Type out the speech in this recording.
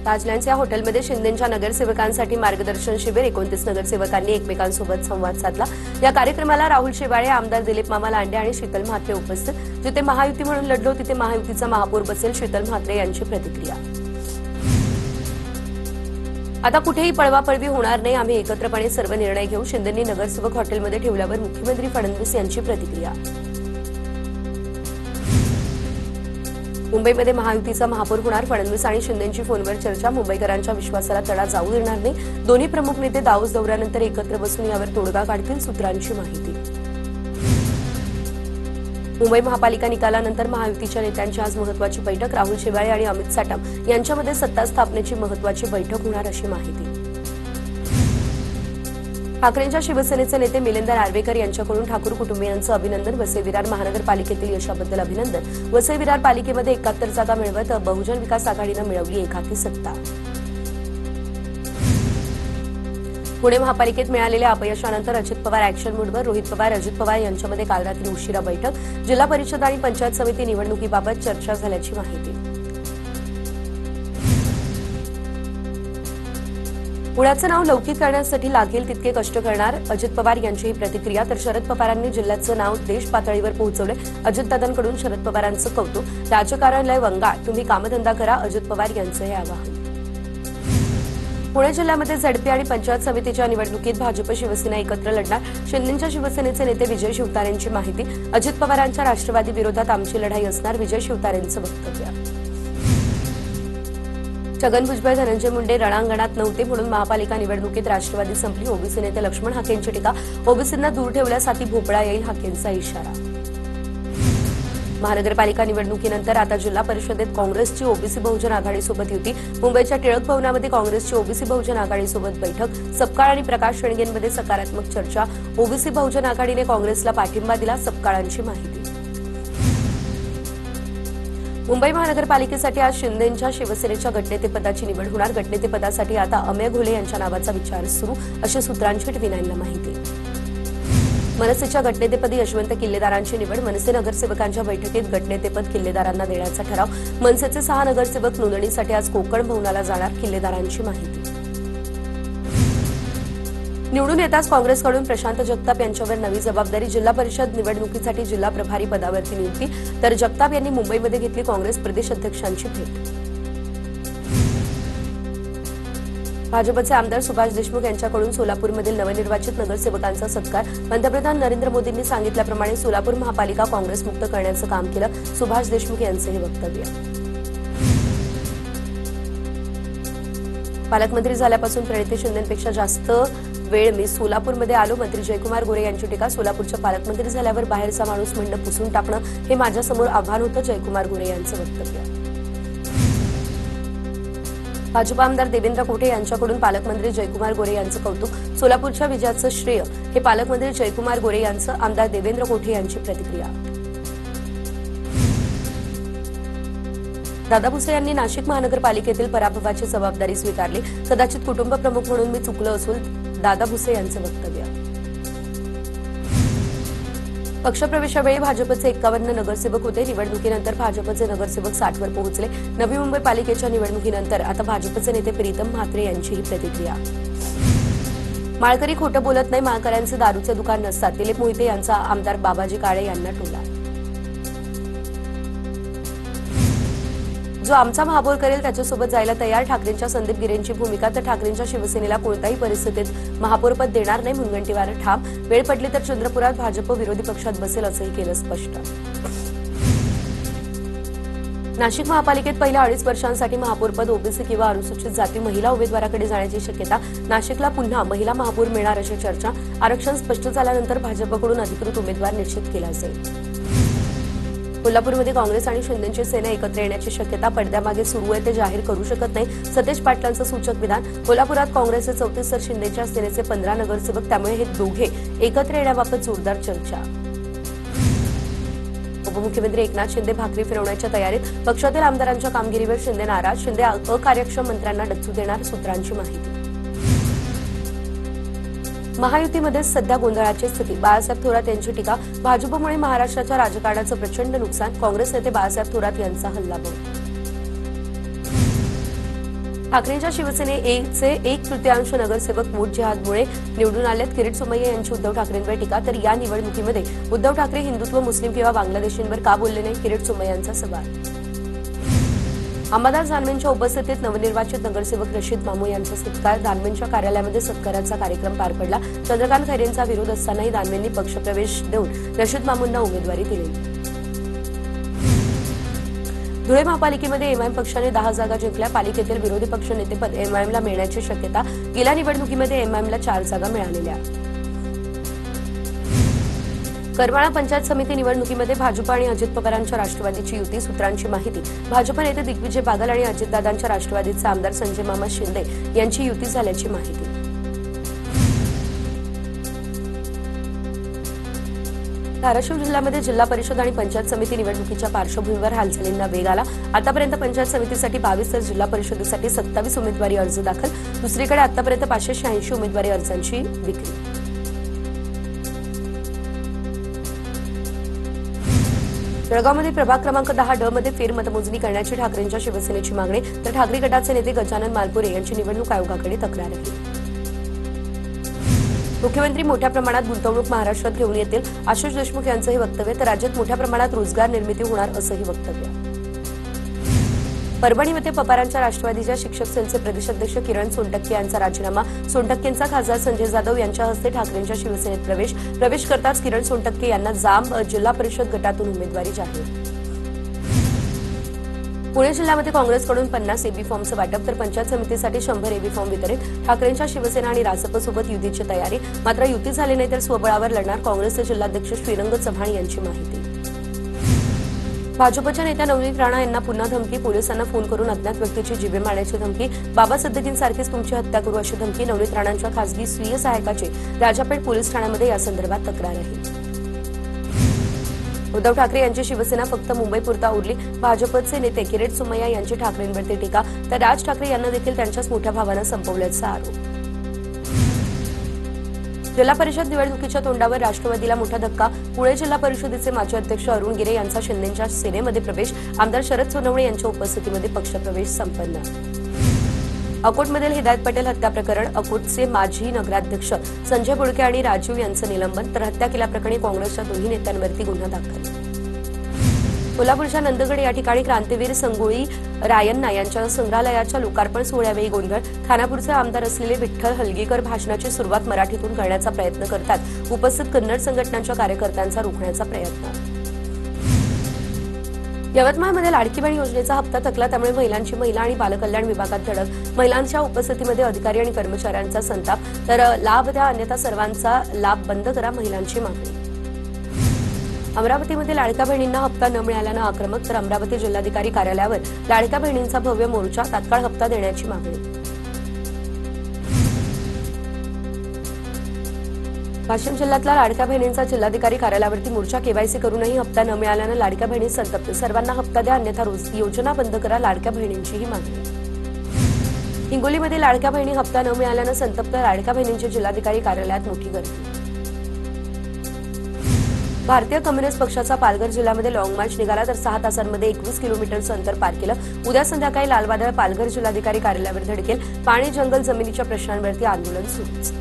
ताजलँड्स या हॉटेलमध्ये शिंदेंच्या नगरसेवकांसाठी मार्गदर्शन शिबिर 29 नगरसेवकांनी एकमेकांसोबत संवाद साधला। या कार्यक्रमाला राहुल शेवाळे, आमदार दिलीप मामा लांडे आणि शीतल म्हात्रे उपस्थित। जिथे महायुती म्हणून लढलो तिथे महायुतीचा महापौर बसेल, शीतल म्हात्रे यांची प्रतिक्रिया। आता कुठेही पळवापळवी होणार नाही, आम्ही एकत्रपणे सर्व निर्णय घेऊ, शिंदेंनी नगरसेवक हॉटेलमध्ये ठेवल्यावर मुख्यमंत्री फडणवीस यांची प्रतिक्रिया। मुंबईमध्ये महायुतीचा महापौर होणार, फडणवीस आणि शिंदेंची फोनवर चर्चा। मुंबईकरांच्या विश्वासाला तडा जाऊ देणार नाही, दोन्ही प्रमुख नेते दावोस दौऱ्यानंतर एकत्र बसून यावर तोडगा काढतील, सूत्रांची माहिती। मुंबई महापालिका निकालानंतर महायुतीच्या नेत्यांची आज महत्त्वाची बैठक। राहुल शेवाळे आणि अमित साटम यांच्यामध्ये सत्ता स्थापनेची महत्त्वाची बैठक होणार अशी माहिती। ठाकरेंच्या शिवसेनेचे नेते मिलिंद नार्वेकर यांच्याकडून ठाकूर कुटुंबियांचं अभिनंदन। वसई विरार महानगरपालिकेतील यशाबद्दल अभिनंदन। वसई विरार पालिकेमध्ये 71 जागा मिळवत बहुजन विकास आघाडीनं मिळवली एकाकी सत्ता। पुणे महापालिकेत मिळालेल्या अपयशानंतर अजित पवार ॲक्शन मूडवर, रोहित पवार, अजित पवार यांच्यामध्ये काल रात्री उशिरा बैठक। जिल्हा परिषद आणि पंचायत समिती निवडणुकीबाबत चर्चा झाल्याची माहिती। पुण्याचं नाव लौकिक करण्यासाठी लागेल तितके कष्ट करणार, अजित पवार यांची ही प्रतिक्रिया। तर शरद पवारांनी जिल्ह्याचं नाव देश पातळीवर पोहोचवले, अजितदादांकडून शरद पवारांचं कौतुक। राजकारण वंगाळ, तुम्ही कामधंदा करा, अजित पवार यांचं हे आवाहन। पुणे जिल्ह्यामध्ये झडपी आणि पंचायत समितीच्या निवडणुकीत भाजप शिवसेना एकत्र लढणार, शिंदेंच्या शिवसेनेचे नेते विजय शिवतारेंची माहिती। अजित पवारांच्या राष्ट्रवादी विरोधात आमची लढाई असणार, विजय शिवतारेंचं वक्तव्य। छगन भुजबळ, धनंजय मुंडे रणांगणात नव्हते म्हणून महापालिका निवडणुकीत राष्ट्रवादी संपली, ओबीसी नेते लक्ष्मण हाकेंची टीका। ओबीसींना दूर ठेवल्यास हाती भोपळा येईल, हाकेंचा इशारा। महानगरपालिका निवडणुकीनंतर आता जिल्हा परिषदेत काँग्रेसची ओबीसी बहुजन आघाडीसोबत युती। मुंबईच्या टिळक भवनामध्ये काँग्रेसची ओबीसी बहुजन आघाडीसोबत बैठक। सपकाळ आणि प्रकाश शेळगेंमध्ये सकारात्मक चर्चा। ओबीसी बहुजन आघाडीने काँग्रेसला पाठिंबा दिला, सपकाळांची माहिती। मुंबई महानगरपालिकेसाठी आज शिंदेंच्या शिवसेनेच्या गटनेतेपदाची निवड होणार। गटनेतेपदासाठी आता अमेय घोले यांच्या नावाचा विचार सुरू, अशी सूत्रांची टी9ला माहिती। मनसेच्या गटनेतेपदी यशवंत किल्लेदारांची निवड। मनसे नगरसेवकांच्या बैठकीत गटनेतेपद किल्लेदारांना देण्याचा ठराव। मनसेचे 6 नगरसेवक नोंदणीसाठी आज कोकण भवनाला जाणार, किल्लेदारांची माहिती। निवडून येताच काँग्रेसकडून प्रशांत जगताप यांच्यावर नवी जबाबदारी। जिल्हा परिषद निवडणुकीसाठी जिल्हा प्रभारी पदावरती नियुक्ती, तर जगताप यांनी मुंबईमध्ये घेतली काँग्रेस प्रदेश अध्यक्षांची भेट। भाजपचे आमदार सुभाष देशमुख यांच्याकडून सोलापूरमधील नवनिर्वाचित नगरसेवकांचा सत्कार। पंतप्रधान नरेंद्र मोदींनी सांगितल्याप्रमाणे सोलापूर महापालिका काँग्रेसमुक्त करण्याचं काम केलं, सुभाष देशमुख यांचं हे वक्तव्य। पालकमंत्री झाल्यापासून प्रणिती शिंदेंपेक्षा जास्त वेळ मी सोलापूरमध्ये आलो, मंत्री जयकुमार गोरे यांची टीका। सोलापूरच्या पालकमंत्री झाल्यावर बाहेरचा माणूस म्हणणं पुसून टाकणं हे माझ्यासमोर आव्हान होतं, जयकुमार गोरे यांचं वक्तव्य। भाजप आमदार देवेंद्र कोठे यांच्याकडून पालकमंत्री जयकुमार गोरे यांचं कौतुक। सोलापूरच्या विजयाचं श्रेय हे पालकमंत्री जयकुमार गोरे यांचं, आमदार देवेंद्र कोठे यांची प्रतिक्रिया। दादा भुसे यांनी नाशिक महानगरपालिकेतील पराभवाची जबाबदारी स्वीकारली। कदाचित कुटुंब प्रमुख म्हणून मी चुकलो असून, दादा भुसे यांचं वक्तव्य। पक्षप्रवेशावेळी भाजपचे 51 नगरसेवक होते, निवडणुकीनंतर भाजपचे नगरसेवक 60 वर पोहोचले। नवी मुंबई पालिकेच्या निवडणुकीनंतर आता भाजपचे नेते प्रीतम म्हात्रे यांचीही प्रतिक्रिया। माळकरी खोटं बोलत नाही, माळकऱ्यांचे दारूचे दुकान नसतात, दिलीप मोहिते यांचा आमदार बाबाजी काळे यांना टोला। जो आमचा महापौर करेल त्याच्यासोबत जायला तयार, ठाकरेंच्या संदीप गिरेंची भूमिका। तर ठाकरेंच्या शिवसेनेला कोणत्याही परिस्थितीत महापौरपद देणार नाही, मुनगंटीवार ठाम। वेळ पडली तर चंद्रपुरात भाजप विरोधी पक्षात बसेल, असंही केलं स्पष्ट। नाशिक महापालिकेत पहिल्या 2.5 वर्षांसाठी महापौरपद ओबीसी किंवा अनुसूचित जाती महिला उमेदवाराकडे जाण्याची शक्यता। नाशिकला पुन्हा महिला महापौर मिळणार अशी चर्चा। आरक्षण स्पष्ट झाल्यानंतर भाजपकडून अधिकृत उमेदवार निश्चित केला जाईल। कोल्हापूरमध्ये काँग्रेस आणि शिंदेची सेना एकत्र येण्याची शक्यता। पडद्यामागे सुरू आहे ते जाहीर करू शकत नाही, सतेज पाटलांचं सूचक विधान। कोल्हापुरात काँग्रेसचे 34 तर शिंदेच्या सेनेचे 15 नगरसेवक, त्यामुळे हे दोघे एकत्र येण्याबाबत जोरदार चर्चा। उपमुख्यमंत्री एकनाथ शिंदे भाकरी फिरवण्याच्या तयारीत। पक्षातील आमदारांच्या कामगिरीवर शिंदे नाराज, शिंदे अकार्यक्षम मंत्र्यांना डच्चू देणार, सूत्रांची माहिती। महायुतीमध्ये सध्या गोंधळाची स्थिती, बाळासाहेब थोरात यांची टीका। भाजपमुळे महाराष्ट्राच्या राजकारणाचं प्रचंड नुकसान, काँग्रेस नेते बाळासाहेब थोरात यांचा हल्लाबोल। ठाकरेंच्या शिवसेनेचे 1/3 नगरसेवक वोट जिहादमुळे निवडून आलेत. किरीट सोमय्या यांची उद्धव ठाकरेंवर टीका. तर या निवडणुकीमध्ये उद्धव ठाकरे हिंदुत्व, मुस्लिम किंवा बांगलादेशींवर का बोलले नाही, किरीट सोमय्यांचा सवाल. अंबादास दानवेंच्या उपस्थितीत नवनिर्वाचित नगरसेवक रशीद मामू यांचा सत्कार. दानवेंच्या कार्यालयामध्ये सत्काराचा कार्यक्रम पार पडला. चंद्रकांत खैरेंचा विरोध असतानाही दानवेंनी पक्षप्रवेश देऊन रशीद मामूंना उमेदवारी दिली. धुळे महापालिकेमध्ये एमआयएम पक्षाने 10 जागा जिंकल्या. पालिकेतील विरोधी पक्ष नेतेपद एमआयएमला मिळण्याची शक्यता. गेल्या निवडणुकीमध्ये एमआयएमला 4 जागा मिळालेल्या. करमाळा पंचायत समिती निवडणुकीमध्ये भाजप आणि अजित पवारांच्या राष्ट्रवादीची युती. सूत्रांची माहिती. भाजप नेते दिग्विजय बागल आणि अजितदादांच्या राष्ट्रवादीचे आमदार संजय मामा शिंदे यांची युती झाल्याची माहिती. धाराशिव जिल्ह्यामध्ये जिल्हा परिषद आणि पंचायत समिती निवडणुकीच्या पार्श्वभूमीवर हालचालींना वेग आला. आतापर्यंत पंचायत समितीसाठी 22 तर जिल्हा परिषदेसाठी 27 उमेदवारी अर्ज दाखल. दुसरीकडे आतापर्यंत 586 उमेदवारी अर्जांची विक्री. जळगावमध्ये प्रभाग क्रमांक 10 ड मध्ये फेरमतमोजणी करण्याची ठाकरेंच्या शिवसेनेची मागणी. तर ठाकरे गटाचे नेते गजानन मालपुरे यांची निवडणूक आयोगाकडे तक्रार आहे. मुख्यमंत्री मोठ्या प्रमाणात गुंतवणूक महाराष्ट्रात घेऊन येतील. आशिष देशमुख यांचं हे वक्तव्य. तर राज्यात मोठ्या प्रमाणात रोजगार निर्मिती होणार असंही वक्तव्य. परभणीमध्ये पवारांच्या राष्ट्रवादीच्या शिक्षक सेलचे प्रदेशाध्यक्ष किरण सोनटक्के यांचा राजीनामा. सोनटक्केंचा खासदार संजय जाधव यांच्या हस्ते ठाकरेंच्या शिवसेनेत प्रवेश करताच किरण सोनटक्के यांना जांब जिल्हा परिषद गटातून उमेदवारी जाहीर. पुणे जिल्ह्यामध्ये काँग्रेसकडून 50 एबी फॉर्मचं वाटप. तर पंचायत समितीसाठी 100 एबी फॉर्म वितरित. ठाकरेंच्या शिवसेना आणि रासपसोबत युतीची तयारी. मात्र युती झाली नाही तर स्वबळावर लढणार. काँग्रेसचे जिल्हाध्यक्ष श्रीरंग चव्हाण यांची माहिती. भाजपच्या नेत्या नवनीत राणा यांना पुन्हा धमकी. पोलिसांना फोन करून अज्ञात व्यक्तीची जीवे मारण्याची धमकी. बाबा सद्दीकींसारखीच तुमची हत्या करू अशी धमकी. नवनीत राणांच्या खासगी स्वीय सहायकाची राजापेठ पोलीस ठाण्यामध्ये यासंदर्भात तक्रार आहे. उद्धव ठाकरे यांची शिवसेना फक्त मुंबईपुरता उरली. भाजपचे नेते किरीट सोमय्या यांची ठाकरेंवरती टीका. तर राज ठाकरे यांना देखील त्यांच्याच मोठ्या भावानं संपवल्याचा आरोप. जिल्हा परिषद निवडणुकीच्या तोंडावर राष्ट्रवादीला मोठा धक्का. पुणे जिल्हा परिषदेचे माजी अध्यक्ष अरुण गिरे यांचा शिंदेंच्या सेनेमध्ये प्रवेश. आमदार शरद सोनवणे यांच्या उपस्थितीमध्ये पक्षप्रवेश संपन्न. अकोटमधील हिदायत पटेल हत्या प्रकरण. अकोटचे माजी नगराध्यक्ष संजय बुळके आणि राजीव यांचं निलंबन. तर हत्या केल्याप्रकरणी काँग्रेसच्या दोन्ही नेत्यांवरती गुन्हा दाखल. कोल्हापूरच्या नंदगड या ठिकाणी क्रांतीवीर संगोळी रायण्णा यांच्या संग्रहालयाच्या लोकार्पण सोहळ्यावेळी गोंधळ. खानापूरचे आमदार असलेले विठ्ठल हलगीकर भाषणाची सुरुवात मराठीतून करण्याचा प्रयत्न करतात. उपस्थित कन्नड संघटनांच्या कार्यकर्त्यांचा रोखण्याचा प्रयत्न. यवतमाळमध्ये लाडकी बहीण योजनेचा हप्ता थकला. त्यामुळे महिलांची महिला आणि बालकल्याण विभागात धडक. महिलांच्या उपस्थितीमध्ये अधिकारी आणि कर्मचाऱ्यांचा संताप. तर लाभ द्या अन्यथा सर्वांचा लाभ बंद करा, महिलांची मागणी. अमरावतीमध्ये लाडक्या बहिणींना हप्ता न मिळाल्यानं आक्रमक. तर अमरावती जिल्हाधिकारी कार्यालयावर लाडक्या बहिणींचा भव्य मोर्चा. तात्काळ हप्ता देण्याची मागणी. वाशिम जिल्ह्यातल्या लाडक्या बहिणींचा जिल्हाधिकारी कार्यालयावरती मोर्चा. केवायसी करूनही हप्ता न मिळाल्यानं लाडक्या बहिणी संतप्त. सर्वांना हप्ता द्या अन्यथा योजना बंद करा, लाडक्या बहिणींचीही मागणी. हिंगोलीमध्ये लाडक्या बहिणी हप्ता न मिळाल्यानं संतप्त. लाडक्या बहिणींची जिल्हाधिकारी कार्यालयात मोठी गर्दी. भारतीय कम्युनिस्ट पक्षाचा पालघर जिल्ह्यामध्ये लॉंग मार्च निघाला. तर 6 तासांमध्ये 21 किलोमीटरचं अंतर पार केलं. उद्या संध्याकाळी लालवादळ पालघर जिल्हाधिकारी कार्यालयावर धडकेल. पाणी, जंगल, जमिनीच्या प्रश्नांवरती आंदोलन सुरूच.